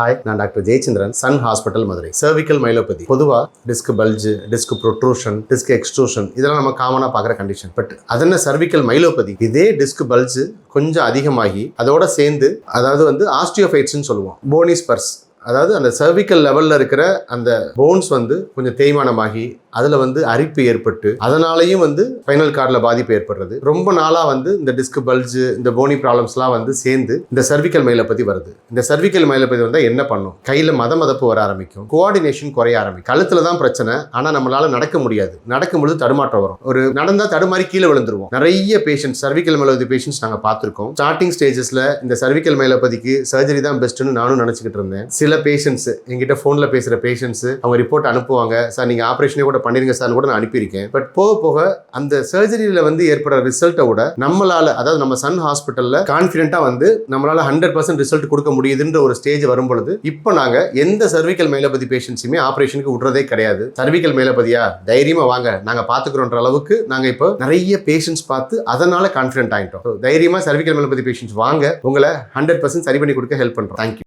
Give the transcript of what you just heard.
Hi, நான் doctor Jayachandran, Sun hospital, Madurai. Cervical myelopathy பொதுவாக disc bulge, disc protrusion, disc extrusion இதெல்லாம் நம்ம காமனாக பார்க்குற கண்டிஷன். பட் அது என்ன சர்விக்கல் மைலோபதி? இதே டிஸ்க் பல்ஜு கொஞ்சம் அதிகமாகி அதோட சேர்ந்து அதாவது ஆஸ்டியோஃபைட்ஸ்ன்னு சொல்லுவோம், போனி ஸ்பர்ஸ், அதாவது அந்த சர்விக்கல் லெவலில் இருக்கிற அந்த போன்ஸ் கொஞ்சம் தேய்மானமாகி அதில் அரிப்பு ஏற்பட்டு அதனாலையும் ஸ்பைனல் கார்டில் பாதிப்பு ஏற்படுறது. ரொம்ப நாளாக இந்த டிஸ்க் பல்ஜு, இந்த போனி ப்ராப்ளம்ஸ்லாம் சேர்ந்து இந்த சர்விக்கல் மைலோபதி வருது. இந்த சர்விக்கல் மைலோபதி வந்தால் என்ன பண்ணும்? கையில் மதப்பு வர ஆரம்பிக்கும், கோஆர்டினேஷன் குறைய ஆரம்பிக்கும். கழுத்தில் தான் பிரச்சனை, ஆனால் நம்மளால நடக்க முடியாது. நடக்கும்பொழுது தடுமாற்றம் வரும். ஒரு நடந்தால் தடுமாறி கீழே விழுந்துருவோம். நிறைய பேஷண்ட்ஸ், சர்விக்கல் மைலோபதி பேஷண்ட்ஸ் நாங்கள் பார்த்துருக்கோம். ஸ்டார்டிங் ஸ்டேஜஸில் இந்த சர்விக்கல் மைலோபதிக்கு சர்ஜரி தான் பெஸ்ட்டுன்னு நானும் நினச்சிக்கிட்டு இருந்தேன். சில பேஷண்ட்ஸ் என்கிட்ட ஃபோனில் பேசுகிற பேஷண்ட்ஸ் அவங்க ரிப்போர்ட் அனுப்புவாங்க, சார் நீங்கள் ஆப்ரேஷனே கூட பண்ணிருங்க சார் கூட நான் அனுப்பியிருக்கேன். பட் போக போக அந்த சர்ஜரியில் ஏற்படுற ரிசல்ட்டை விட நம்மளால, அதாவது நம்ம சன் ஹாஸ்பிட்டலில் கான்ஃபிடென்ட்டாக நம்மளால 100% ரிசல்ட் கொடுக்க முடியுதுன்ற ஒரு ஸ்டேஜ் வரும்பொழுது இப்போ நாங்கள் எந்த சர்விக்கல் மைலோபதி பேஷண்ட்ஸுமே ஆப்ரேஷனுக்கு விடுறதே கிடையாது. சர்விக்கல் மைலோபதியா, தைரியமாக வாங்க, நாங்கள் பார்த்துக்கிறோன்ற அளவுக்கு நாங்கள் இப்போ நிறைய பேஷண்ட்ஸ் பார்த்து அதனால கான்ஃபிடென்ட் ஆகிட்டோம். தைரியமாக சர்விக்கல் மைலோபதி பேஷண்ட்ஸ் வாங்க, உங்களை 100% சரி பண்ணி கொடுக்க ஹெல்ப் பண்ணுறோம். தேங்க்யூ.